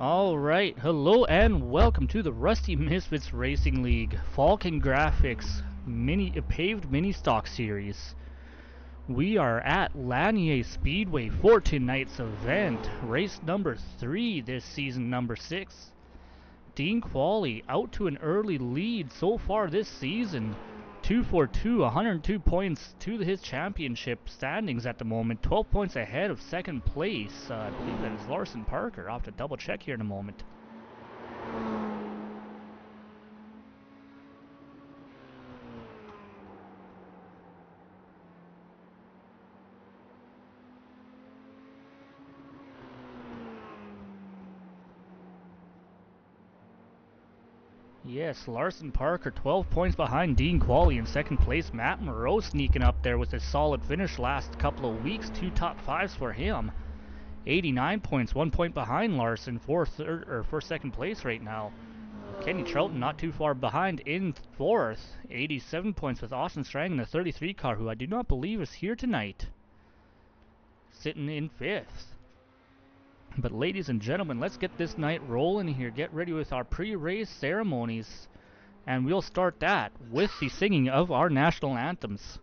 Alright, hello and welcome to the Rusty Misfits Racing League Falcon Graphics Paved Mini Stock Series. We are at Lanier Speedway for tonight's event, race number 3 this season, number 6. Dean Quallie out to an early lead so far this season. 242, 102 points to his championship standings at the moment. 12 points ahead of second place. I believe that is Larson Parker. I'll have to double check here in a moment. Yes, Larson Parker 12 points behind Dean Quallie in second place. Matt Moreau sneaking up there with a solid finish last couple of weeks. 2 top 5s for him. 89 points, 1 point behind Larson for second place right now. Kenny Troughton not too far behind in fourth. 87 points with Austin Strang in the 33 car, who I do not believe is here tonight. Sitting in fifth. But ladies and gentlemen, let's get this night rolling here. Get ready with our pre-race ceremonies. And we'll start that with the singing of our national anthems.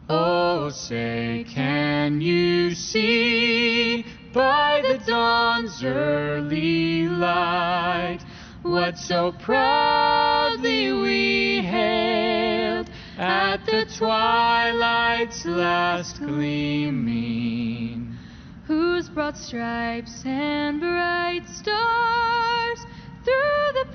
Oh, say, can you see by the dawn's early light what so proudly we hailed at the twilight's last gleaming? Whose broad stripes and bright stars through the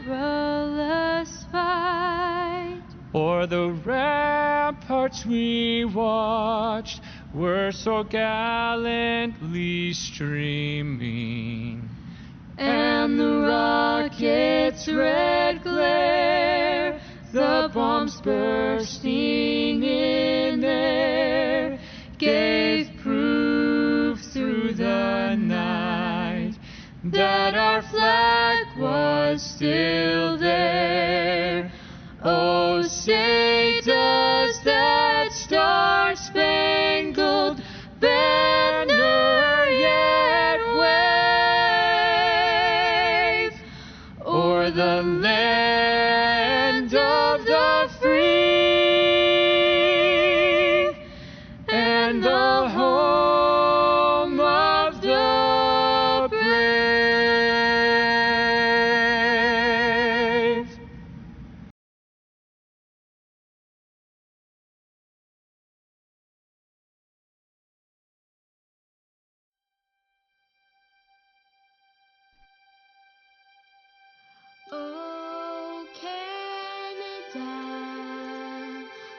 perilous fight O'er the ramparts we watched were so gallantly streaming, and the rocket's red glare, the bombs bursting in air, gave proof through the night that our flag was still there. Oh, say, does that star-spangled banner yet wave o'er the land of the free and the home of the brave? Oh, Canada,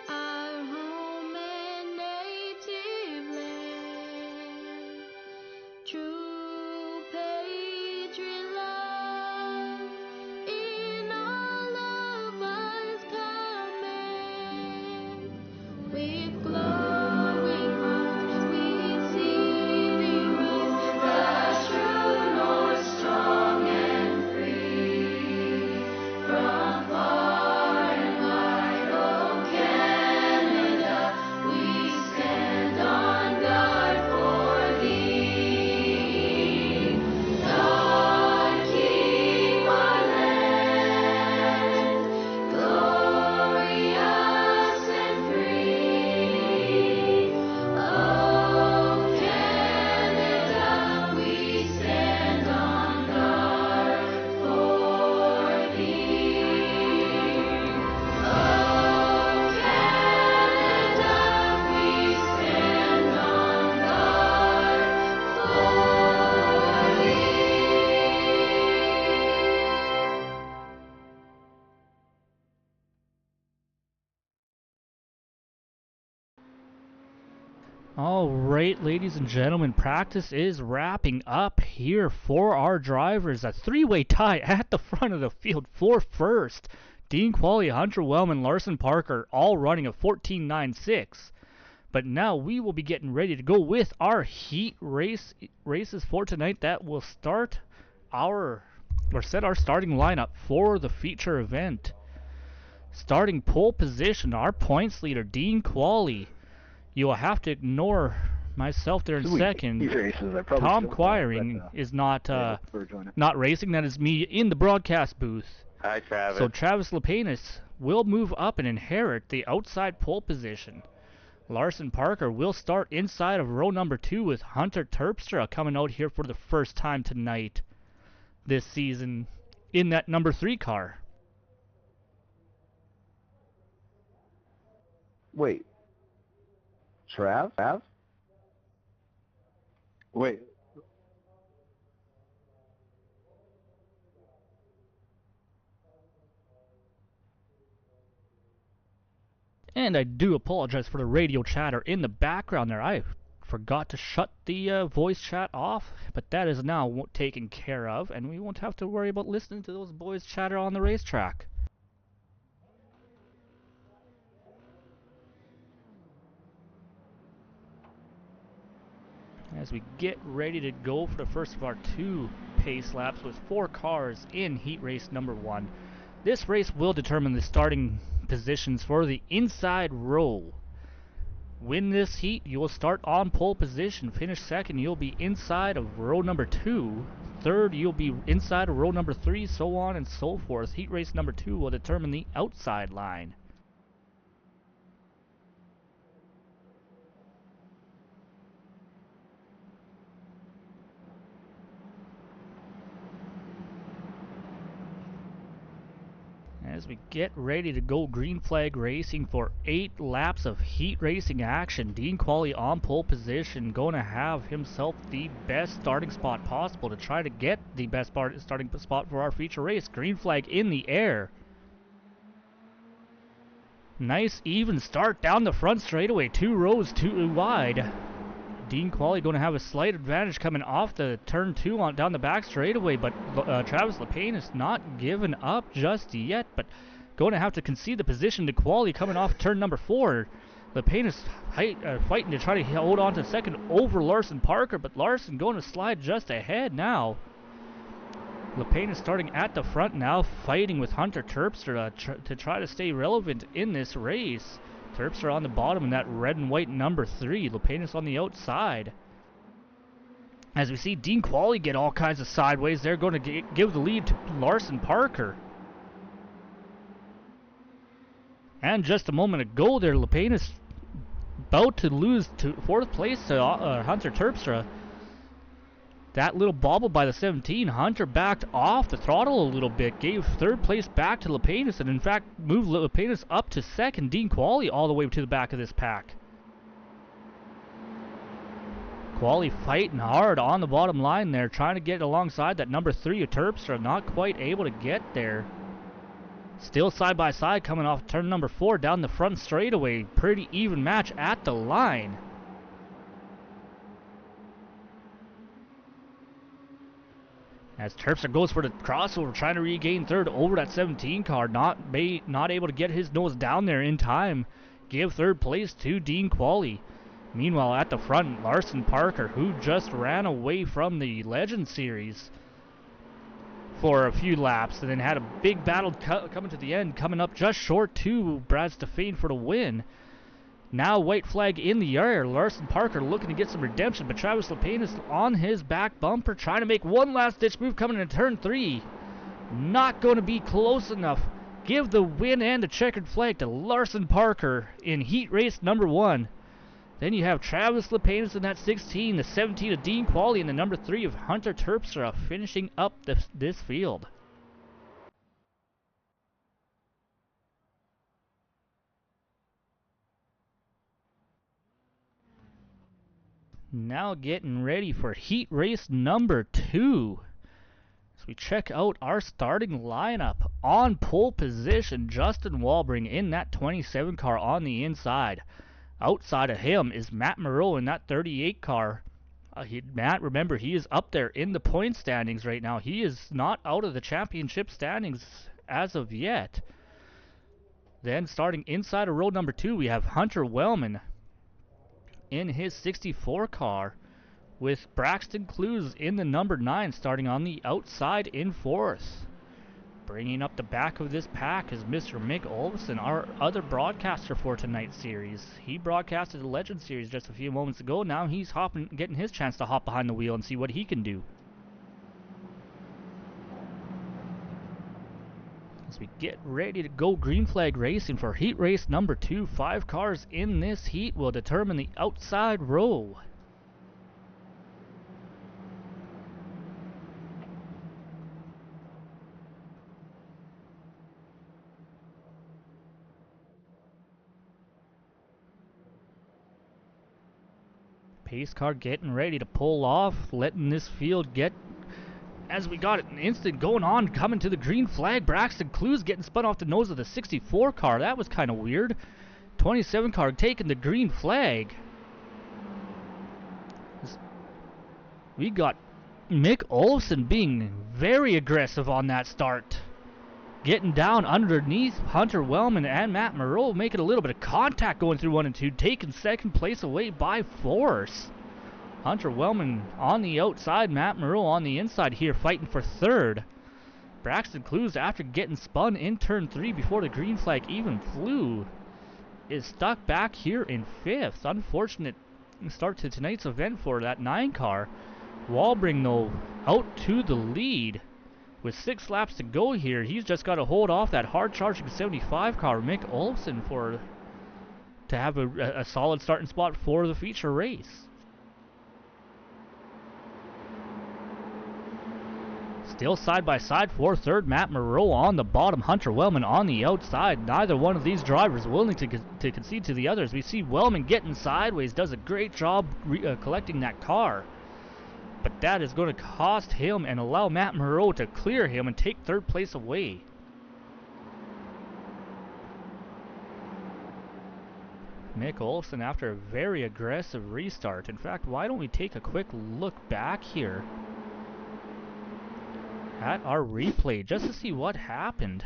our home and native land, true patriot love in all of us command. With glowing hearts we see we rise, the true north strong and free. From far and wide, oh Canada, we stand on guard for thee. God keep our land glorious and free. Oh Canada, we stand on guard for thee. Oh Canada, we stand on guard for thee. Alright, ladies and gentlemen, practice is wrapping up here for our drivers. A three-way tie at the front of the field for first. Dean Quallie, Hunter Wellman, Larson Parker all running a 14.96. But now we will be getting ready to go with our heat races for tonight that will start set our starting lineup for the feature event. Starting pole position, our points leader, Dean Quallie. You will have to ignore Myself there in Sweet. second. Heat races, I probably Tom should have Quiring but, is not yeah, for joining. not racing. That is me in the broadcast booth. Hi, Travis. So Travis Lepanis will move up and inherit the outside pole position. Larson Parker will start inside of row number 2 with Hunter Terpstra coming out here for the first time tonight this season in that number 3 car. Wait. Trav? Wait. And I do apologize for the radio chatter in the background there. I forgot to shut the voice chat off, but that is now taken care of, and we won't have to worry about listening to those boys chatter on the racetrack. As we get ready to go for the first of our 2 pace laps with 4 cars in heat race number 1. This race will determine the starting positions for the inside row. Win this heat, you will start on pole position. Finish second, you'll be inside of row number 2. Third, you'll be inside of row number 3, so on and so forth. Heat race number 2 will determine the outside line. As we get ready to go green flag racing for 8 laps of heat racing action, Dean Quallie on pole position, going to have himself the best starting spot possible to try to get the best starting spot for our feature race. Green flag in the air. Nice even start down the front straightaway, 2 rows too wide. Dean Quallie going to have a slight advantage coming off the turn 2 on down the back straightaway, but Travis Lepane is not giving up just yet, but going to have to concede the position to Quallie coming off turn number 4. Lepane is fighting to try to hold on to second over Larson Parker, but Larson going to slide just ahead now. Lepane is starting at the front now, fighting with Hunter Terpstra to try to stay relevant in this race. Terpstra on the bottom in that red and white number 3. Lepanus on the outside. As we see Dean Quallie get all kinds of sideways, they're going to give the lead to Larson Parker. And just a moment ago there, Lepanus about to lose to 4th place to Hunter Terpstra. That little bobble by the 17, Hunter backed off the throttle a little bit, gave 3rd place back to Lepanus, and in fact moved Lepanus up to 2nd, Dean Quallie all the way to the back of this pack. Quallie fighting hard on the bottom line there, trying to get alongside that number 3 of Terpstra, not quite able to get there. Still side by side coming off turn number 4 down the front straightaway, pretty even match at the line. As Terpstra goes for the crossover, trying to regain 3rd over that 17 car, not able to get his nose down there in time. Give 3rd place to Dean Quallie. Meanwhile, at the front, Larson Parker, who just ran away from the Legend Series for a few laps, and then had a big battle coming to the end, coming up just short to Brad Stefan for the win. Now white flag in the air. Larson Parker looking to get some redemption, but Travis Lepane is on his back bumper, trying to make one last ditch move coming into turn 3. Not going to be close enough. Give the win and the checkered flag to Larson Parker in heat race number 1. Then you have Travis Lepane in that 16, the 17 of Dean Quallie, and the number 3 of Hunter Terpstra finishing up this field. Now getting ready for heat race number 2. As we check out our starting lineup. On pole position, Justin Walbring in that 27 car on the inside. Outside of him is Matt Moreau in that 38 car. Matt, remember, he is up there in the point standings right now. He is not out of the championship standings as of yet. Then starting inside of row number 2, we have Hunter Wellman in his 64 car, with Braxton Clues in the number 9 starting on the outside in 4th. Bringing up the back of this pack is Mr. Mick Olson, our other broadcaster for tonight's series. He broadcasted the Legend Series just a few moments ago. Now he's getting his chance to hop behind the wheel and see what he can do. As we get ready to go green flag racing for heat race number 2. 5 cars in this heat will determine the outside row. Pace car getting ready to pull off, letting this field get, as we got an instant going on, coming to the green flag. Braxton Clues getting spun off the nose of the 64 car. That was kind of weird. 27 car taking the green flag. We got Mick Olson being very aggressive on that start. Getting down underneath Hunter Wellman and Matt Moreau, making a little bit of contact going through 1 and 2, taking second place away by force. Hunter Wellman on the outside, Matt Moreau on the inside here, fighting for third. Braxton Clues, after getting spun in turn 3 before the green flag even flew, is stuck back here in 5th. Unfortunate start to tonight's event for that 9 car. Walbring, though, out to the lead. With 6 laps to go here, he's just got to hold off that hard-charging 75 car, Mick Olson, to have a solid starting spot for the feature race. Still side by side for third, Matt Moreau on the bottom, Hunter Wellman on the outside. Neither one of these drivers willing to concede to the others. We see Wellman getting sideways, does a great job collecting that car. But that is going to cost him and allow Matt Moreau to clear him and take third place away. Mick Olson after a very aggressive restart. In fact, why don't we take a quick look back here at our replay just to see what happened.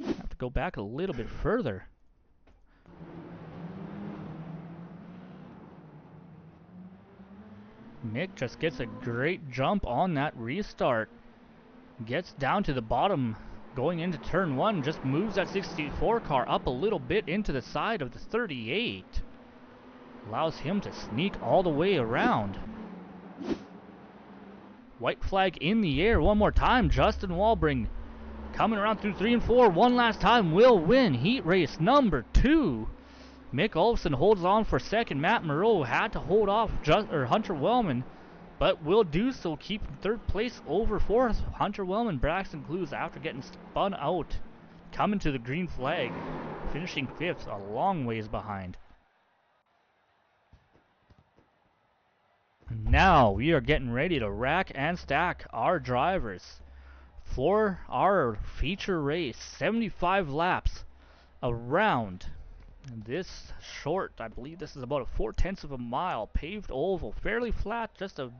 Have to go back a little bit further. Mick just gets a great jump on that restart. Gets down to the bottom going into turn 1. Just moves that 64 car up a little bit into the side of the 38. Allows him to sneak all the way around. White flag in the air one more time. Justin Walbring coming around through 3 and 4 one last time will win heat race number 2. Mick Olson holds on for second. Matt Moreau had to hold off Hunter Wellman, but will do so, keeping third place over fourth. Hunter Wellman, Braxton Clues, after getting spun out, coming to the green flag, finishing 5th, a long ways behind. Now we are getting ready to rack and stack our drivers for our feature race. 75 laps around this short, I believe this is about a 4/10 of a mile, paved oval, fairly flat, just a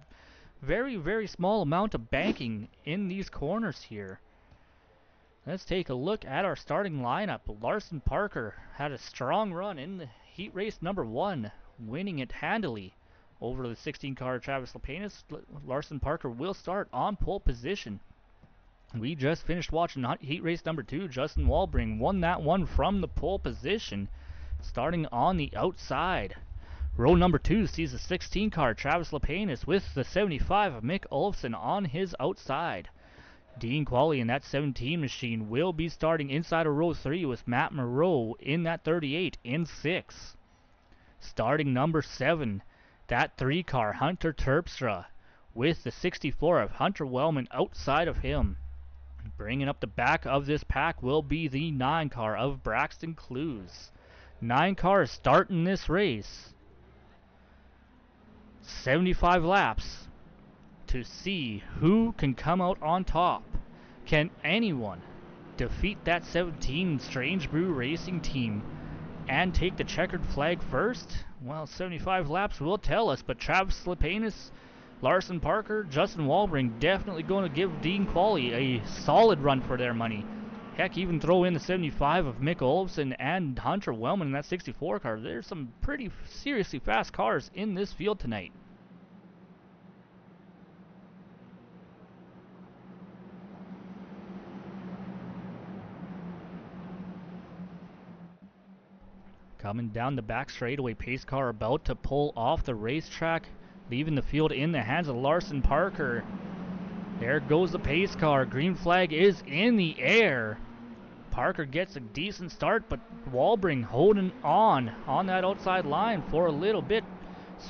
very, very small amount of banking in these corners here. Let's take a look at our starting lineup. Larson Parker had a strong run in the heat race number 1, winning it handily over the 16 car Travis Lapenas. Larson Parker will start on pole position. We just finished watching heat race number 2. Justin Walbring won that one from the pole position, starting on the outside. Row number 2 sees the 16 car Travis Lapenas with the 75 of Mick Olson on his outside. Dean Quallie in that 17 machine will be starting inside of row 3 with Matt Moreau in that 38 in 6. Starting number 7, that 3 car Hunter Terpstra with the 64 of Hunter Wellman outside of him. Bringing up the back of this pack will be the 9 car of Braxton Clues. 9 cars starting this race. 75 laps to see who can come out on top. Can anyone defeat that 17 Strange Brew Racing team and take the checkered flag first? Well, 75 laps will tell us, but Travis Lapenas, Larson Parker, Justin Walbring definitely going to give Dean Quallie a solid run for their money. Heck, even throw in the 75 of Mick Olson and Hunter Wellman in that 64 car. There's some pretty seriously fast cars in this field tonight. Coming down the back straightaway, pace car about to pull off the racetrack, leaving the field in the hands of Larson Parker. There goes the pace car. Green flag is in the air. Parker gets a decent start, but Walbring holding on that outside line for a little bit.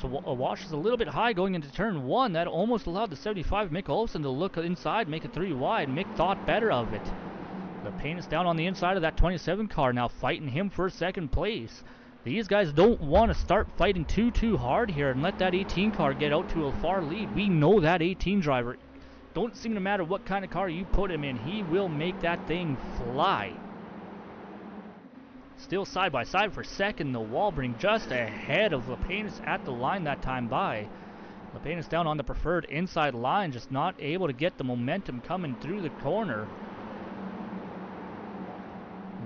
Washes a little bit high going into turn 1. That almost allowed the 75 Mick Olsen to look inside, make it 3 wide. Mick thought better of it. The paint is down on the inside of that 27 car now, fighting him for second place. These guys don't want to start fighting too hard here and let that 18 car get out to a far lead. We know that 18 driver, don't seem to matter what kind of car you put him in, he will make that thing fly. Still side by side for second, the Walbring just ahead of Lepanus at the line that time by. Lepanus down on the preferred inside line, just not able to get the momentum coming through the corner.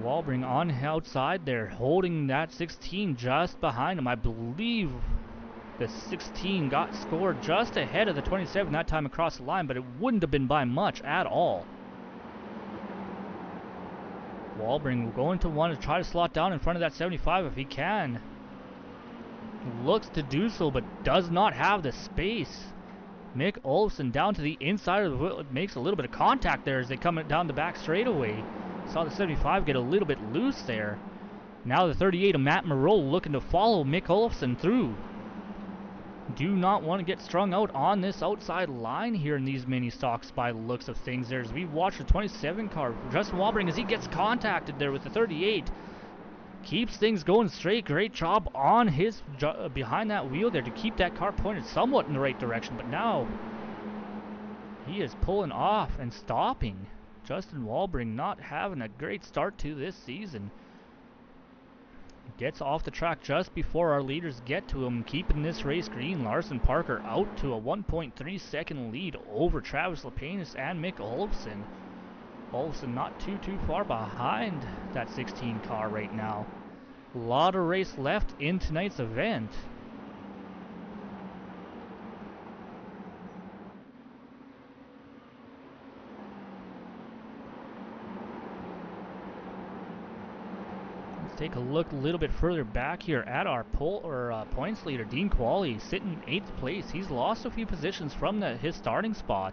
Walbring on outside there, holding that 16 just behind him. I believe the 16 got scored just ahead of the 27 that time across the line, but it wouldn't have been by much at all. Walbring going to want to try to slot down in front of that 75 if he can. Looks to do so, but does not have the space. Mick Olsen down to the inside of the wheel, makes a little bit of contact there as they come down the back straightaway. Saw the 75 get a little bit loose there. Now the 38 of Matt Moreau looking to follow Mick Olsen through. Do not want to get strung out on this outside line here in these mini stocks by the looks of things there as we watch the 27 car. Justin Walbring, as he gets contacted there with the 38, keeps things going straight. Great job on his behind that wheel there to keep that car pointed somewhat in the right direction, but now he is pulling off and stopping. Justin Walbring not having a great start to this season. Gets off the track just before our leaders get to him, keeping this race green. Larson Parker out to a 1.3 second lead over Travis Lepanus and Mick Olsen. Olsen not too far behind that 16 car right now. A lot of race left in tonight's event. Take a look a little bit further back here at our points leader, Dean Quallie, sitting in 8th place. He's lost a few positions from his starting spot.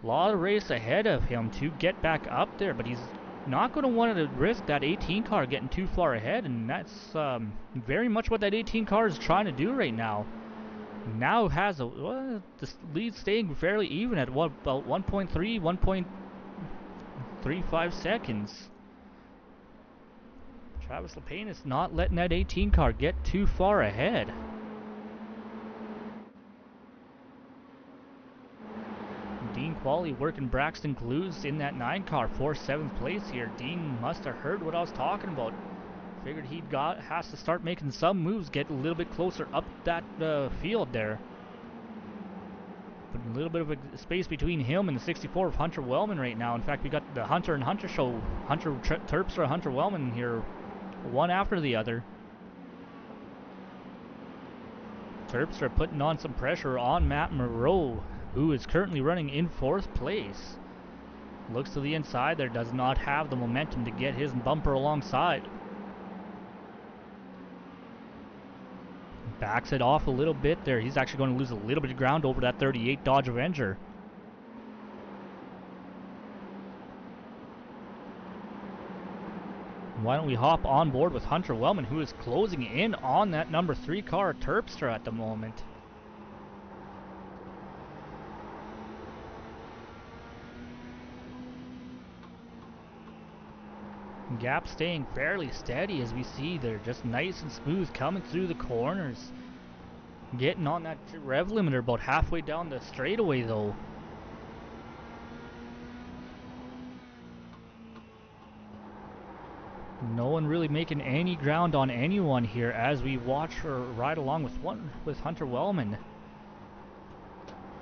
A lot of race ahead of him to get back up there, but he's not going to want to risk that 18 car getting too far ahead, and that's very much what that 18 car is trying to do right now. Now has the lead staying fairly even at what, about 1.35 seconds. Travis Lepanus not letting that 18 car get too far ahead. Dean Quallie working Braxton Clues in that 9 car for 7th place here. Dean must have heard what I was talking about. Figured has to start making some moves, get a little bit closer up that field there. But a little bit of a space between him and the 64 of Hunter Wellman right now. In fact, we got the Hunter and Hunter show. Hunter Terpstra, Hunter Wellman here, one after the other. Terpstra putting on some pressure on Matt Moreau, who is currently running in 4th place. Looks to the inside there, does not have the momentum to get his bumper alongside. Backs it off a little bit there. He's actually going to lose a little bit of ground over that 38 Dodge Avenger. Why don't we hop on board with Hunter Wellman, who is closing in on that number 3 car, Terpstra, at the moment. Gap staying fairly steady as we see they're just nice and smooth coming through the corners. Getting on that rev limiter about halfway down the straightaway though. No one really making any ground on anyone here as we watch her ride along with Hunter Wellman.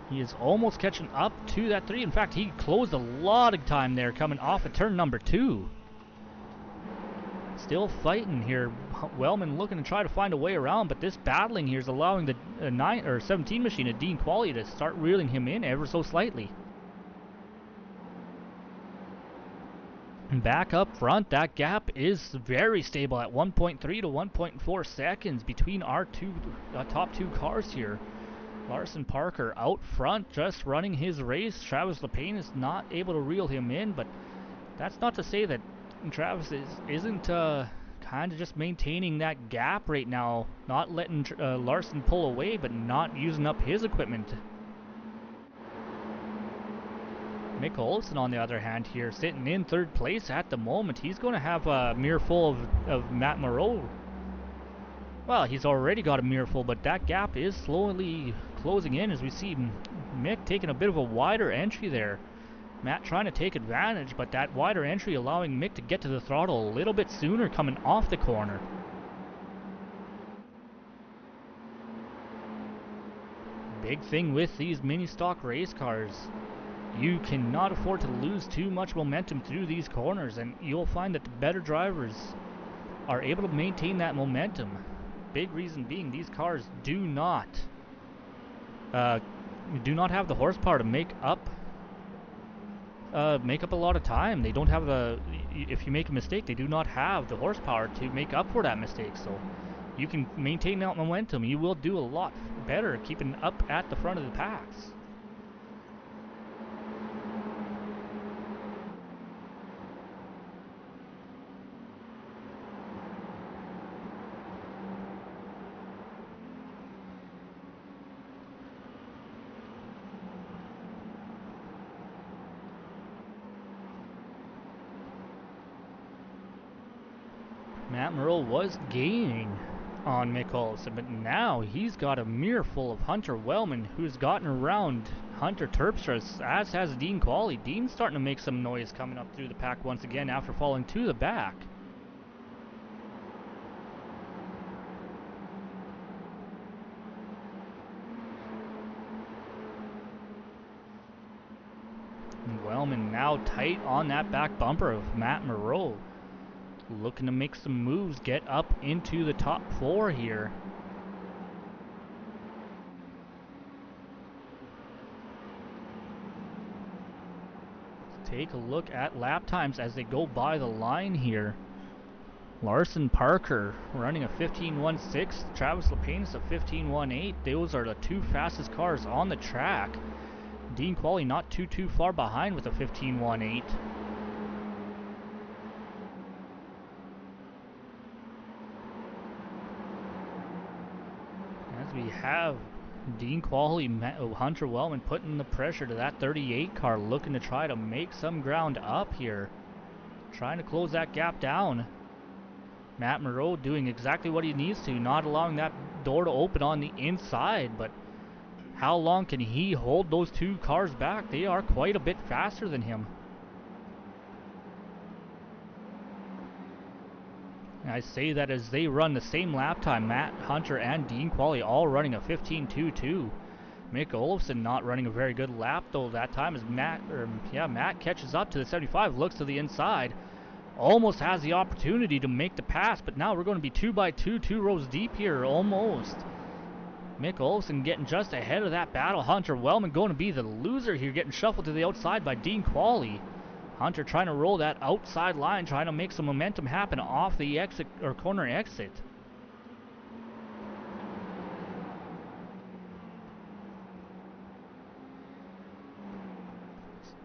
He is almost catching up to that 3. In fact, he closed a lot of time there coming off of turn number 2. Still fighting here. Wellman looking to try to find a way around, but this battling here is allowing the 17 machine of Dean Quallie to start reeling him in ever so slightly. Back up front, that gap is very stable at 1.3 to 1.4 seconds between our top two cars here. Larson Parker out front, just running his race. Travis Lapine is not able to reel him in, but that's not to say that Travis isn't kind of just maintaining that gap right now, not letting Larson pull away, but not using up his equipment. Mick Olsen, on the other hand, here, sitting in third place at the moment. He's going to have a mirror full of Matt Moreau. Well, he's already got a mirror full, but that gap is slowly closing in as we see Mick taking a bit of a wider entry there. Matt trying to take advantage, but that wider entry allowing Mick to get to the throttle a little bit sooner coming off the corner. Big thing with these mini stock race cars, you cannot afford to lose too much momentum through these corners, and you'll find that the better drivers are able to maintain that momentum. Big reason being these cars do not have the horsepower to make up a lot of time. They don't have if you make a mistake, they do not have the horsepower to make up for that mistake. So you can maintain that momentum. You will do a lot better keeping up at the front of the packs. Matt Moreau was gaining on Mick Olsen, but now he's got a mirror full of Hunter Wellman, who's gotten around Hunter Terpstra, as has Dean Quallie. Dean's starting to make some noise coming up through the pack once again after falling to the back. And Wellman now tight on that back bumper of Matt Moreau, looking to make some moves, get up into the top four here. Let's take a look at lap times as they go by the line here. Larson Parker running a 15.16, Travis Lapine a 15.18. Those are the two fastest cars on the track. Dean Quallie not too far behind with a 15.18. We have Dean Quallie, Hunter Wellman putting the pressure to that 38 car, looking to try to make some ground up here, trying to close that gap down. Matt Moreau doing exactly what he needs to, not allowing that door to open on the inside, but how long can he hold those two cars back? They are quite a bit faster than him. I say that as they run the same lap time, Matt, Hunter, and Dean Quallie all running a 15.22. Mick Olsen not running a very good lap though that time as Matt catches up to the 75, looks to the inside, almost has the opportunity to make the pass, but now we're going to be 2 by 2 rows deep here, almost. Mick Olsen getting just ahead of that battle. Hunter Wellman going to be the loser here, getting shuffled to the outside by Dean Quallie. Hunter trying to roll that outside line, trying to make some momentum happen off the exit or corner exit.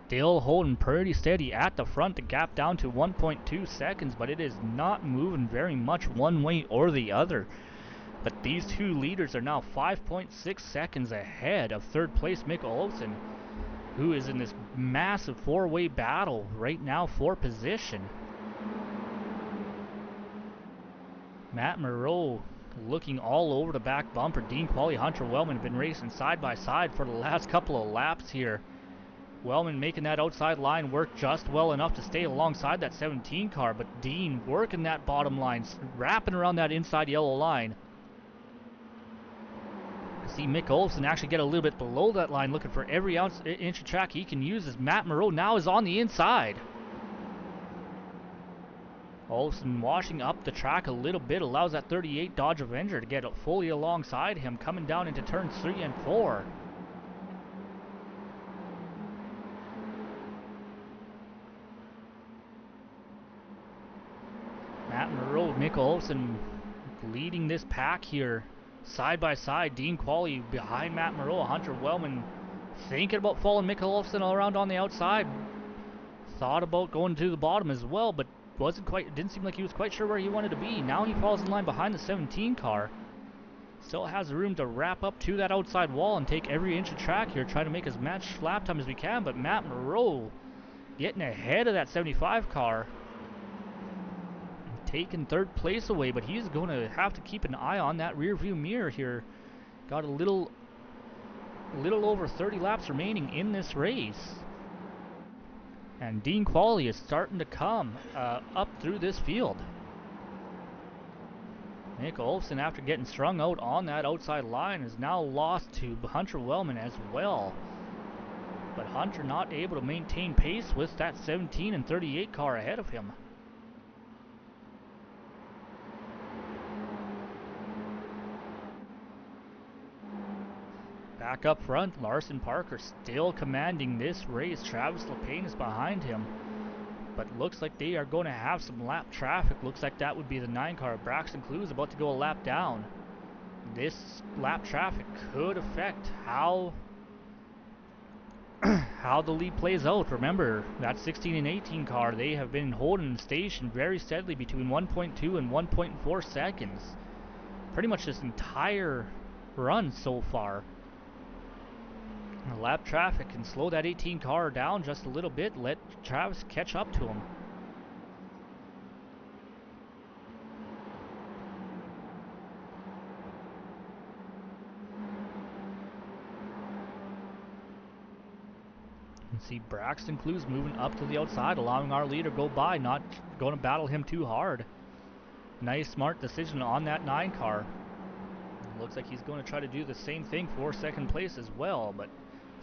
Still holding pretty steady at the front, the gap down to 1.2 seconds, but it is not moving very much one way or the other. But these two leaders are now 5.6 seconds ahead of third place Mick Olsen, who is in this massive four-way battle right now for position. Matt Moreau looking all over the back bumper. Dean Quallie, Hunter Wellman have been racing side by side for the last couple of laps here. Wellman making that outside line work just well enough to stay alongside that 17 car, but Dean working that bottom line, wrapping around that inside yellow line. See Mick Olsen actually get a little bit below that line, looking for every inch of track he can use as Matt Moreau now is on the inside. Olsen washing up the track a little bit, allows that 38 Dodge Avenger to get fully alongside him, coming down into turns 3 and 4. Mick Olsen leading this pack here. Side by side, Dean Quallie behind Matt Moreau. Hunter Wellman thinking about following Mick Olsen around on the outside. Thought about going to the bottom as well, but didn't seem like he was quite sure where he wanted to be. Now he falls in line behind the 17 car. Still has room to wrap up to that outside wall and take every inch of track here, try to make as much lap time as we can, but Matt Moreau getting ahead of that 75 car. Taking third place away, but he's going to have to keep an eye on that rear view mirror here. Got a little over 30 laps remaining in this race. And Dean Quallie is starting to come up through this field. Nick Olsen, after getting strung out on that outside line, is now lost to Hunter Wellman as well. But Hunter not able to maintain pace with that 17 and 38 car ahead of him. Back up front, Larson Parker still commanding this race. Travis LePaine is behind him. But looks like they are going to have some lap traffic. Looks like that would be the 9 car. Braxton Clue is about to go a lap down. This lap traffic could affect how the lead plays out. Remember, that 16 and 18 car, they have been holding the station very steadily between 1.2 and 1.4 seconds. Pretty much this entire run so far. Lap traffic can slow that 18 car down just a little bit, let Travis catch up to him. You can see Braxton Clues moving up to the outside, allowing our leader go by, not going to battle him too hard. Nice, smart decision on that 9 car. Looks like he's going to try to do the same thing for second place as well, but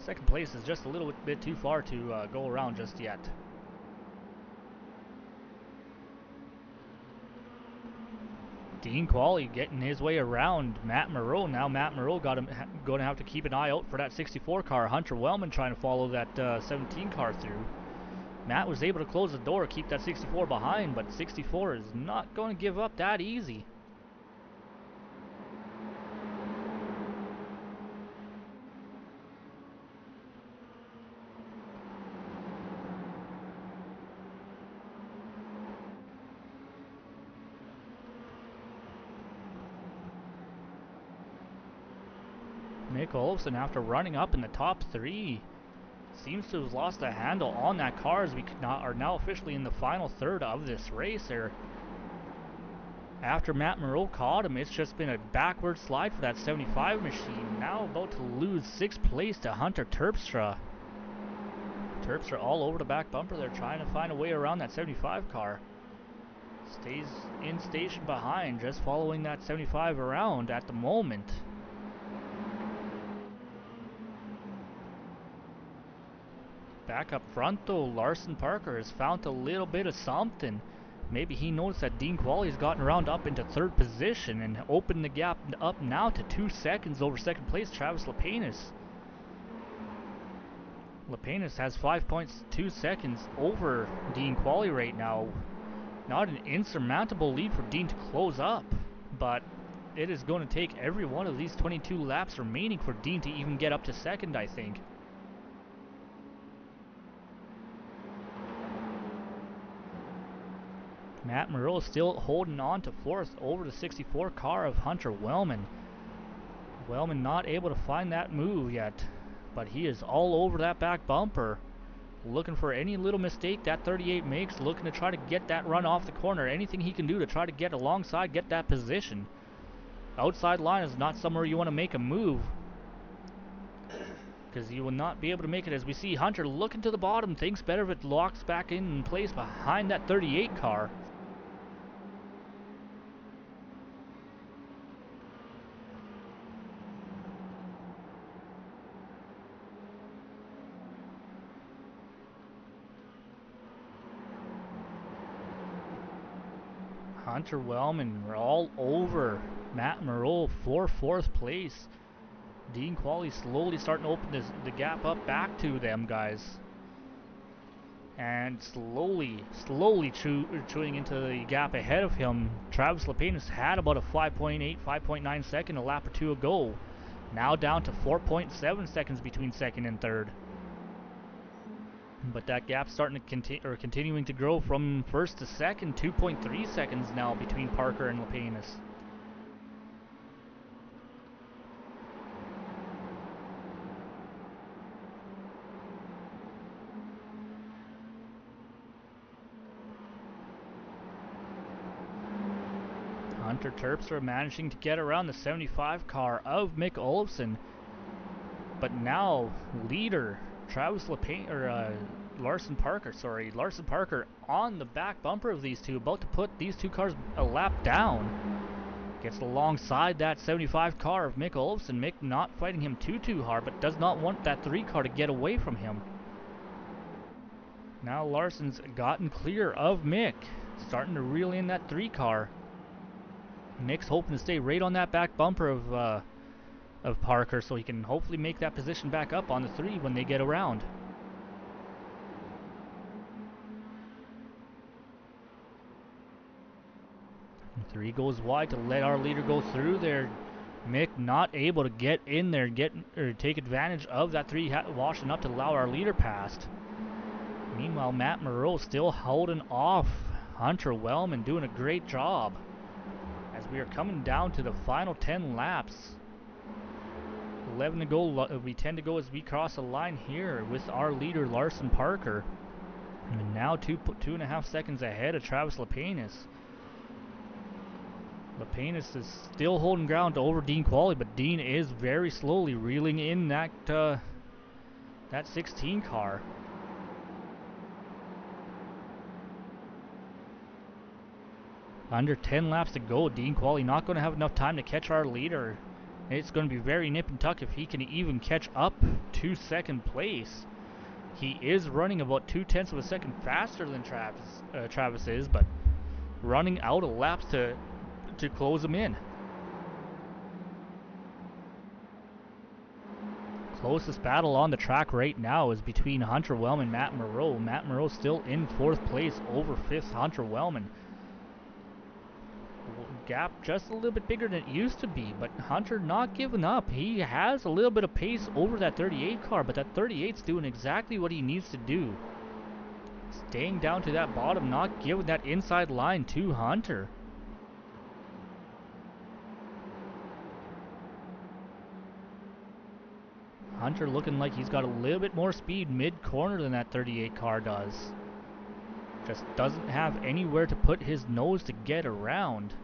second place is just a little bit too far to go around just yet. Dean Quallie getting his way around Matt Moreau. Now Matt Moreau going to have to keep an eye out for that 64 car. Hunter Wellman trying to follow that 17 car through. Matt was able to close the door, keep that 64 behind, but 64 is not going to give up that easy. Nick Olsen, after running up in the top 3, seems to have lost a handle on that car as we are now officially in the final third of this race here. After Matt Moreau caught him, it's just been a backward slide for that 75 machine. Now about to lose 6th place to Hunter Terpstra. Terpstra all over the back bumper. They're trying to find a way around that 75 car. Stays in station behind, just following that 75 around at the moment. Back up front though, Larson Parker has found a little bit of something. Maybe he noticed that Dean Quallie has gotten around up into 3rd position and opened the gap up now to 2 seconds over second place, Travis Lepanis. Lepanis has 5.2 seconds over Dean Quallie right now. Not an insurmountable lead for Dean to close up, but it is going to take every one of these 22 laps remaining for Dean to even get up to 2nd, I think. Matt Moreau still holding on to 4th over the 64 car of Hunter Wellman. Wellman not able to find that move yet, but he is all over that back bumper. Looking for any little mistake that 38 makes, looking to try to get that run off the corner. Anything he can do to try to get alongside, get that position. Outside line is not somewhere you want to make a move, because you will not be able to make it. As we see Hunter looking to the bottom, thinks better if it locks back in place behind that 38 car. Hunter Wellman all over Matt Moreau for 4th place. Dean Quallie slowly starting to open the gap up back to them, guys. And slowly chewing into the gap ahead of him. Travis Lapenas had about a 5.8, 5.9 second a lap or two ago. Now down to 4.7 seconds between second and third. But that gap's starting to continuing to grow from first to second. 2.3 seconds now between Parker and Lapenas. Hunter Terpstra managing to get around the 75 car of Mick Olofsson, but now leader Larson Parker on the back bumper of these two, about to put these two cars a lap down. Gets alongside that 75 car of Mick Olofsson. Mick not fighting him too hard, but does not want that 3 car to get away from him. Now Larson's gotten clear of Mick, starting to reel in that 3 car. Mick's hoping to stay right on that back bumper of Parker, so he can hopefully make that position back up on the 3 when they get around. The 3 goes wide to let our leader go through there. Mick not able to get in there, take advantage of that 3 washing up to allow our leader past. Meanwhile, Matt Moreau still holding off Hunter Wellman, doing a great job. As we are coming down to the final 10 laps. 11 to go, we 10 to go as we cross the line here with our leader Larson Parker. And now 2.5 seconds ahead of Travis Lapenas. Lapenas is still holding ground over Dean Quallie, but Dean is very slowly reeling in that 16 car. Under 10 laps to go. Dean Quallie not going to have enough time to catch our leader. It's going to be very nip and tuck if he can even catch up to second place. He is running about 0.2 of a second faster than Travis is, but running out of laps to close him in. Closest battle on the track right now is between Hunter Wellman and Matt Moreau. Matt Moreau still in 4th place over 5th Hunter Wellman. Gap just a little bit bigger than it used to be, but Hunter not giving up. He has a little bit of pace over that 38 car, but that 38's doing exactly what he needs to do. Staying down to that bottom, not giving that inside line to Hunter. Hunter looking like he's got a little bit more speed mid-corner than that 38 car does. Just doesn't have anywhere to put his nose to get around.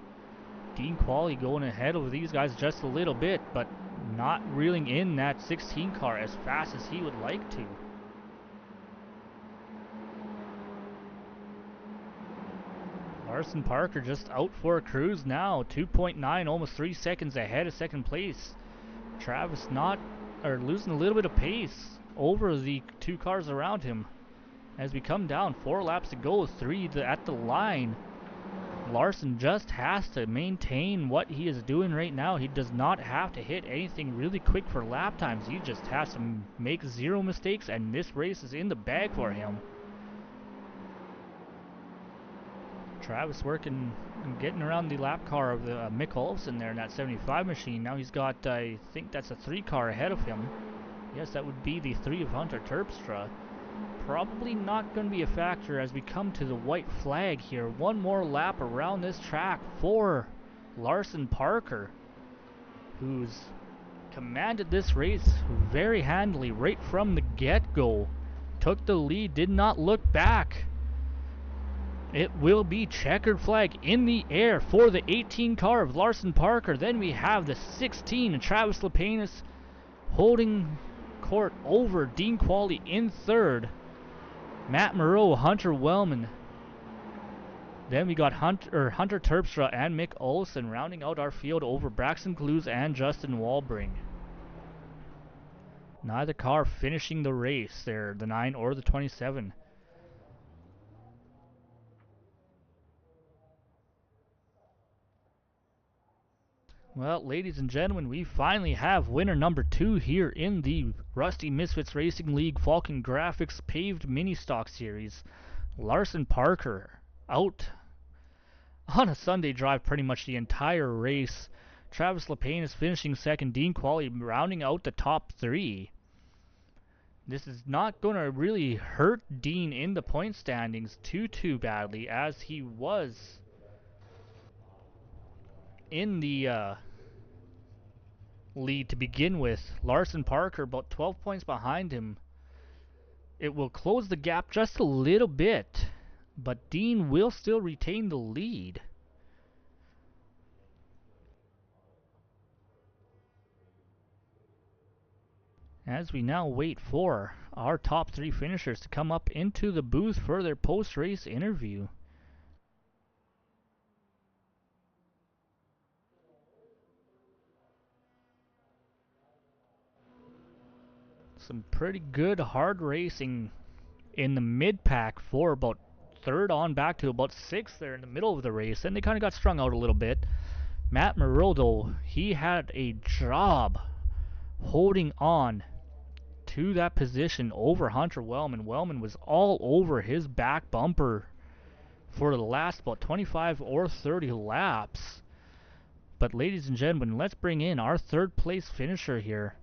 Dean Quallie going ahead of these guys just a little bit, but not reeling in that 16 car as fast as he would like to. Larson Parker just out for a cruise now, 2.9, almost 3 seconds ahead of second place. Travis losing a little bit of pace over the 2 cars around him. As we come down, 4 laps to go, 3 at the line. Larson just has to maintain what he is doing right now. He does not have to hit anything really quick for lap times. He just has to make 0 mistakes, and this race is in the bag for him. Travis working and getting around the lap car of the Mick Olofsson there in that 75 machine. Now he's got, I think that's a 3 car ahead of him. Yes, that would be the 3 of Hunter Terpstra. Probably not going to be a factor as we come to the white flag here. 1 more lap around this track for Larson Parker, who's commanded this race very handily right from the get-go. Took the lead, did not look back. It will be checkered flag in the air for the 18 car of Larson Parker. Then we have the 16 Travis Lapenas holding court over Dean Quallie in 3rd. Matt Moreau, Hunter Wellman. Then we got Hunter Terpstra and Mick Olofsson rounding out our field over Braxton Clues and Justin Walbring. Neither car finishing the race there, the 9 or the 27. Well, ladies and gentlemen, we finally have winner number 2 here in the Rusty Misfits Racing League Falcon Graphics Paved Mini Stock Series. Larson Parker out on a Sunday drive pretty much the entire race. Travis Lepane is finishing second, Dean Quallie rounding out the top 3. This is not going to really hurt Dean in the point standings too badly, as he was in the lead to begin with. Larson Parker about 12 points behind him. It will close the gap just a little bit, but Dean will still retain the lead. As we now wait for our top 3 finishers to come up into the booth for their post-race interview. Some pretty good hard racing in the mid-pack for about third on back to about 6th there in the middle of the race. Then they kind of got strung out a little bit. Matt Merrill, though, he had a job holding on to that position over Hunter Wellman. Wellman was all over his back bumper for the last about 25 or 30 laps. But ladies and gentlemen, let's bring in our third place finisher here,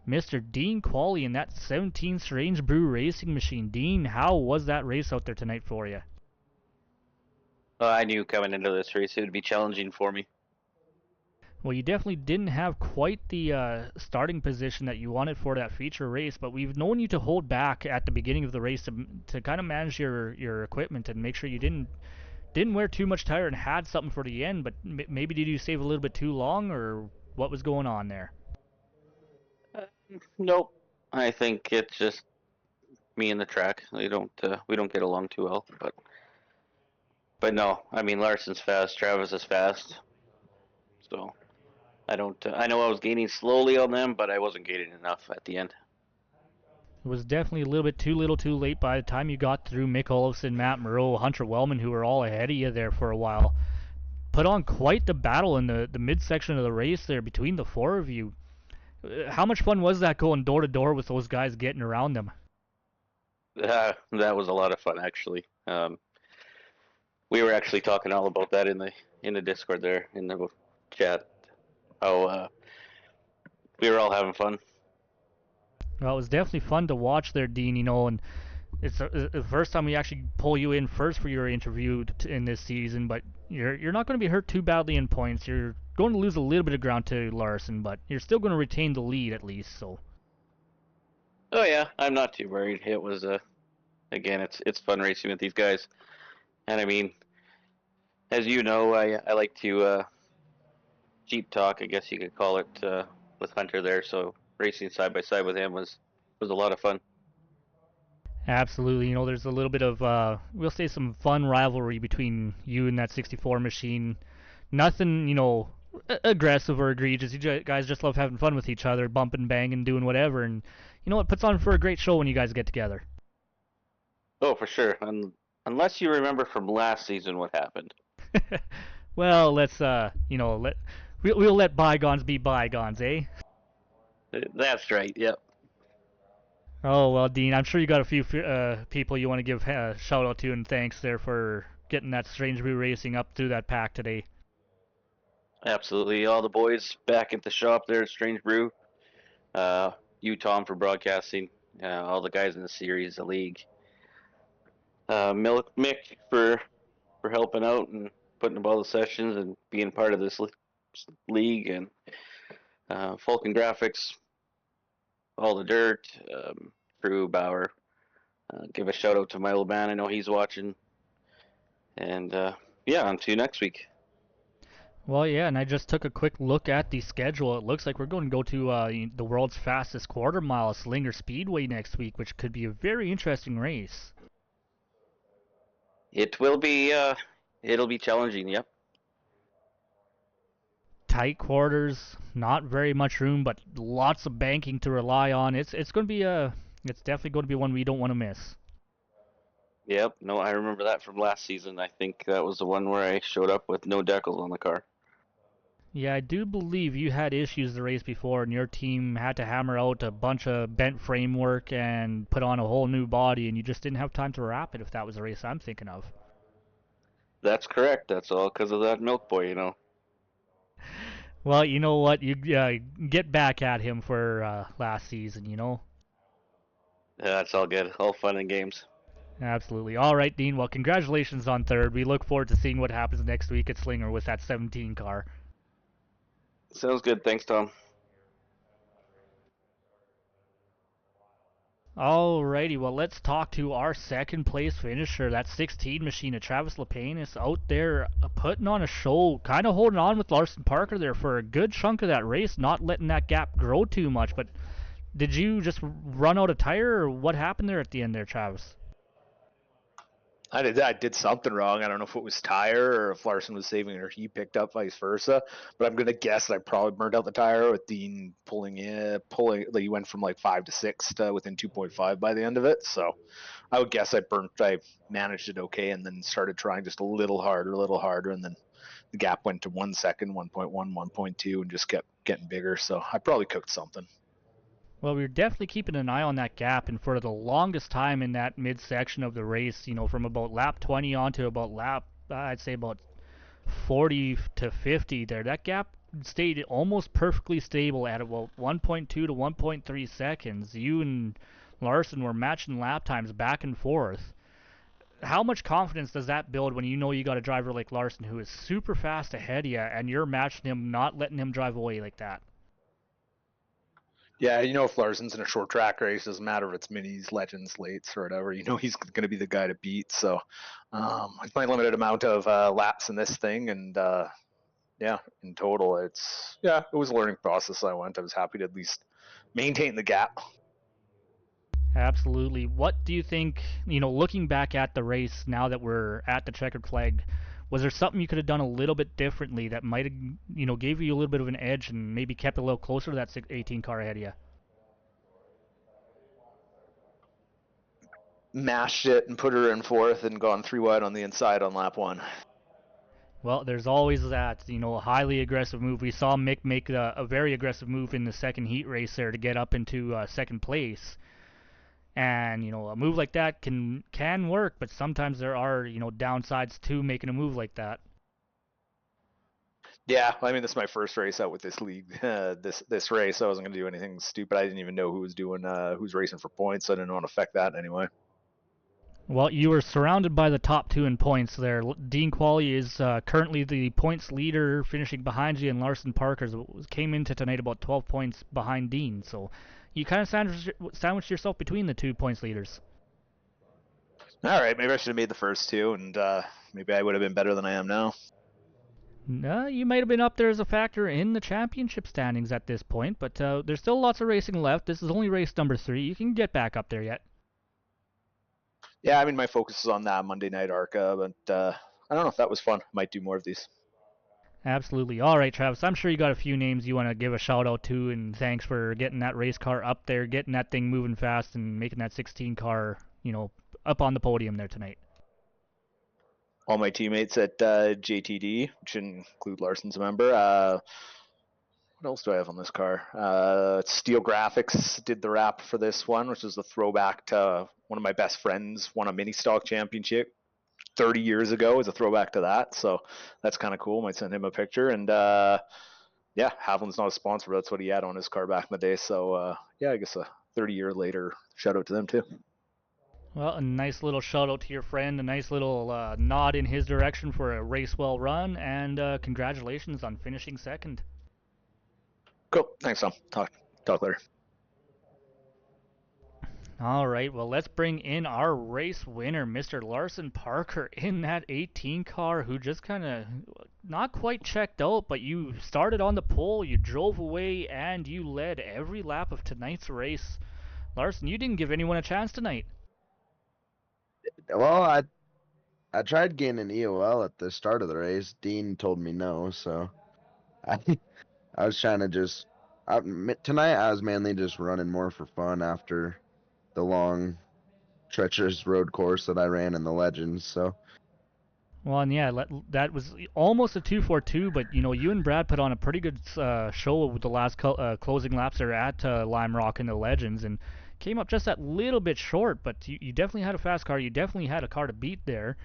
Mr. Dean Quallie in that 17 Strange Brew Racing machine. Dean, how was that race out there tonight for you? I knew coming into this race it would be challenging for me. Well, you definitely didn't have quite the starting position that you wanted for that feature race, but we've known you to hold back at the beginning of the race to kind of manage your equipment and make sure you didn't wear too much tire and had something for the end. But maybe did you save a little bit too long, or what was going on there? Nope. I think it's just me and the track. We don't get along too well, but no. I mean, Larson's fast, Travis is fast, so I don't. I know I was gaining slowly on them, but I wasn't gaining enough at the end. It was definitely a little bit too little too late by the time you got through Mick Olofsson, Matt Moreau, Hunter Wellman, who were all ahead of you there for a while. Put on quite the battle in the midsection of the race there between the 4 of you. How much fun was that going door to door with those guys getting around them? That was a lot of fun, actually. We were actually talking all about that in the Discord there, in the chat. How we were all having fun. Well, it was definitely fun to watch there, Dean, and it's the first time we actually pull you in first for your interview in this season, but you're not going to be hurt too badly in points. You're going to lose a little bit of ground to Larson, but you're still going to retain the lead at least, so. Oh yeah, I'm not too worried. It was again, it's fun racing with these guys, and I mean, as you know, I like to Jeep talk, I guess you could call it, with Hunter there. So racing side by side with him was a lot of fun. Absolutely, there's a little bit of we'll say some fun rivalry between you and that 64 machine. Nothing, aggressive or egregious. You guys just love having fun with each other, bumping, banging, doing whatever, and it puts on for a great show when you guys get together. Oh, for sure. Unless you remember from last season what happened. Well, let's we'll let bygones be bygones, eh? That's right. Yep. Oh well, Dean, I'm sure you got a few people you want to give a shout out to and thanks there for getting that Strange Brew Racing up through that pack today. Absolutely. All the boys back at the shop there at Strange Brew. You, Tom, for broadcasting. All the guys in the series, the league. Mick for helping out and putting up all the sessions and being part of this league, and Falcon Graphics, all the dirt, Drew Bauer. Give a shout out to Milo Ban. I know he's watching. And yeah, on to next week. Well, yeah, and I just took a quick look at the schedule. It looks like we're going to go to the world's fastest quarter mile, Lanier Speedway, next week, which could be a very interesting race. It will be. It'll be challenging. Yep. Tight quarters, not very much room, but lots of banking to rely on. It's going to be it's definitely going to be one we don't want to miss. Yep. No, I remember that from last season. I think that was the one where I showed up with no decals on the car. Yeah, I do believe you had issues the race before, and your team had to hammer out a bunch of bent framework and put on a whole new body, and you just didn't have time to wrap it if that was the race I'm thinking of. That's correct. That's all because of that milk boy, you know. Well, you know what? You get back at him for last season, you know? Yeah, that's all good. All fun and games. Absolutely. All right, Dean. Well, congratulations on third. We look forward to seeing what happens next week at Slinger with that 17 car. Sounds good. Thanks, Tom. Alrighty, well, let's talk to our second place finisher. That 16 machine of Travis Lapine is out there putting on a show, kind of holding on with Larson Parker there for a good chunk of that race, not letting that gap grow too much. But did you just run out of tire, or what happened there at the end there, Travis? I did something wrong. I don't know if it was tire or if Larson was saving or he picked up vice versa. But I'm gonna guess that I probably burned out the tire with Dean pulling. Like he went from like 5 to 6 to within 2.5 by the end of it. So I would guess I managed it okay, and then started trying just a little harder, and then the gap went to 1 second, 1.1, 1.2, and just kept getting bigger. So I probably cooked something. Well, we were definitely keeping an eye on that gap, and for the longest time in that midsection of the race, you know, from about lap 20 on to about lap, I'd say about 40 to 50 there, that gap stayed almost perfectly stable at about 1.2 to 1.3 seconds. You and Larson were matching lap times back and forth. How much confidence does that build when you know you got a driver like Larson who is super fast ahead of you, and you're matching him, not letting him drive away like that? Yeah, if Larson's in a short track race, doesn't matter if it's minis, legends, lates, or whatever. He's going to be the guy to beat. So, it's my limited amount of laps in this thing, and yeah, in total, it was a learning process. I was happy to at least maintain the gap. Absolutely. What do you think, looking back at the race now that we're at the checkered flag, was there something you could have done a little bit differently that might have, gave you a little bit of an edge and maybe kept it a little closer to that 18 car ahead of you? Mashed it and put her in fourth, and gone 3 wide on the inside on lap one. Well, there's always that, highly aggressive move. We saw Mick make a very aggressive move in the second heat race there to get up into second place. And a move like that can work, but sometimes there are downsides to making a move like that. Yeah, I mean, this is my first race out with this league. This race, I wasn't going to do anything stupid. I didn't even know who's racing for points. So I didn't want to affect that anyway. Well, you were surrounded by the top two in points there. Dean Quallie is currently the points leader, finishing behind you, and Larson Parker came into tonight about 12 points behind Dean. So you kind of sandwiched yourself between the 2 points leaders. All right, maybe I should have made the first two, and maybe I would have been better than I am now. No, you might have been up there as a factor in the championship standings at this point, but there's still lots of racing left. This is only race number 3. You can get back up there yet. Yeah, I mean, my focus is on that Monday night ARCA, but I don't know if that was fun. Might do more of these. Absolutely. All right, Travis, I'm sure you got a few names you want to give a shout out to, and thanks for getting that race car up there, getting that thing moving fast, and making that 16 car, up on the podium there tonight. All my teammates at JTD, which include Larson's a member. What else do I have on this car? Steel Graphics did the wrap for this one, which is a throwback to one of my best friends won a mini stock championship 30 years ago. Is a throwback to that, so that's kind of cool. Might send him a picture. And yeah, Haviland's not a sponsor, but that's what he had on his car back in the day. So yeah, I guess a 30-year later shout out to them too. Well, a nice little shout out to your friend, a nice little nod in his direction for a race well run, and congratulations on finishing second. Cool. Thanks, Tom. Talk later. All right, well, let's bring in our race winner, Mr. Larson Parker, in that 18 car, who just kind of not quite checked out, but you started on the pole, you drove away, and you led every lap of tonight's race. Larson, you didn't give anyone a chance tonight. Well, I tried getting an EOL at the start of the race. Dean told me no, so I I was trying to tonight I was mainly just running more for fun after the long, treacherous road course that I ran in the Legends. So Well, and yeah, that was almost a 2-4-2, but you and Brad put on a pretty good show with the last closing laps there at Lime Rock in the Legends, and came up just that little bit short. But you definitely had a fast car. You definitely had a car to beat there.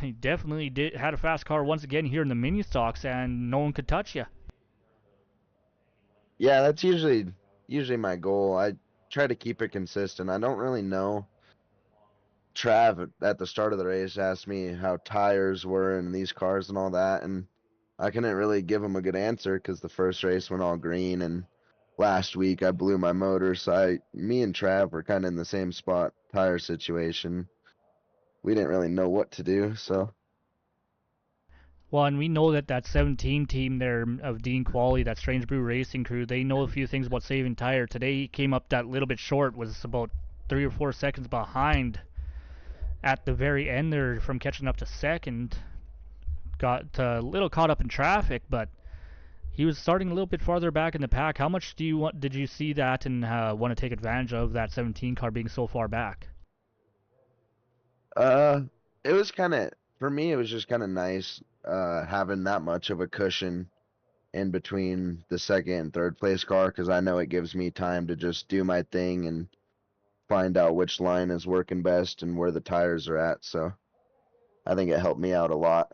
You definitely had a fast car once again here in the mini stocks, and no one could touch you. Yeah, that's usually my goal. I try to keep it consistent. I don't really know. Trav at the start of the race asked me how tires were in these cars and all that, and I couldn't really give him a good answer because the first race went all green, and last week I blew my motor. So me and Trav were kind of in the same spot, tire situation. We didn't really know what to do, so Well, and we know that 17 team there of Dean Quallie, that Strange Brew Racing crew, they know a few things about saving tire. Today he came up that little bit short, was about 3 or 4 seconds behind at the very end there from catching up to second. Got a little caught up in traffic, but he was starting a little bit farther back in the pack. How much did you see that and want to take advantage of that 17 car being so far back? uh, it was kind of for me. It was just kind of nice having that much of a cushion in between the second and third place car because I know it gives me time to just do my thing and find out which line is working best and where the tires are at. So I think it helped me out a lot.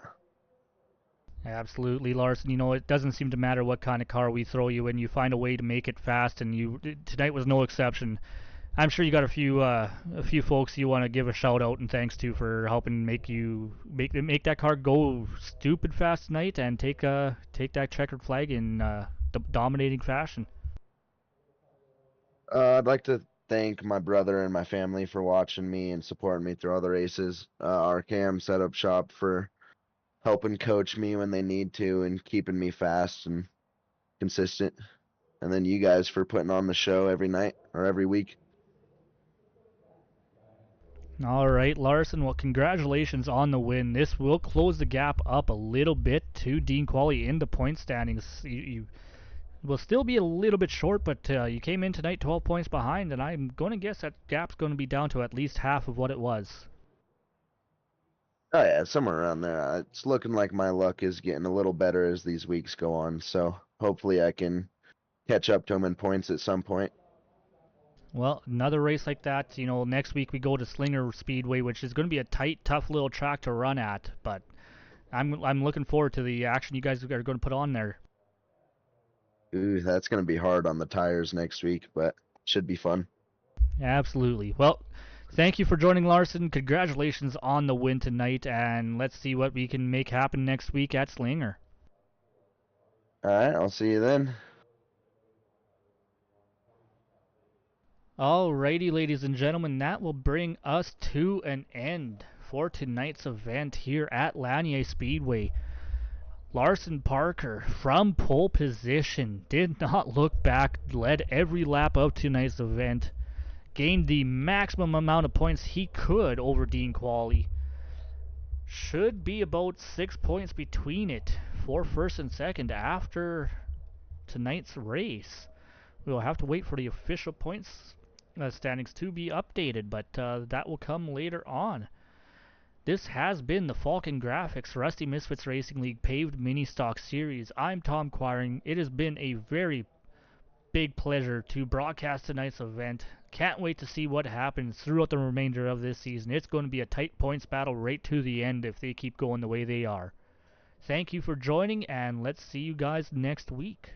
Absolutely, Larson. It doesn't seem to matter what kind of car we throw you in. You find a way to make it fast, and tonight was no exception. I'm sure you got a few folks you want to give a shout out and thanks to for helping make that car go stupid fast tonight and take that checkered flag in dominating fashion. I'd like to thank my brother and my family for watching me and supporting me through all the races. Our cam set up shop for helping coach me when they need to and keeping me fast and consistent. And then you guys for putting on the show every night or every week. All right, Larson. Well, congratulations on the win. This will close the gap up a little bit to Dean Qualley in the point standings. You will still be a little bit short, but you came in tonight 12 points behind, and I'm going to guess that gap's going to be down to at least half of what it was. Oh yeah, somewhere around there. It's looking like my luck is getting a little better as these weeks go on. So hopefully I can catch up to him in points at some point. Well, another race like that, next week we go to Slinger Speedway, which is going to be a tight, tough little track to run at, but I'm looking forward to the action you guys are going to put on there. Ooh, that's gonna be hard on the tires next week, but should be fun. Absolutely. Well, thank you for joining, Larson. Congratulations on the win tonight, and let's see what we can make happen next week at Slinger. All right, I'll see you then. Alrighty, ladies and gentlemen, that will bring us to an end for tonight's event here at Lanier Speedway. Larson Parker, from pole position, did not look back, led every lap of tonight's event, gained the maximum amount of points he could over Dean Qualley. Should be about 6 points between it for first and second after tonight's race. We'll have to wait for the official points standings to be updated, but that will come later on. This has been the Falcon Graphics Rusty Misfits Racing League Paved Mini Stock Series. I'm Tom Quiring. It has been a very big pleasure to broadcast tonight's event. Can't wait to see what happens throughout the remainder of this season. It's going to be a tight points battle right to the end if they keep going the way they are. Thank you for joining, and let's see you guys next week.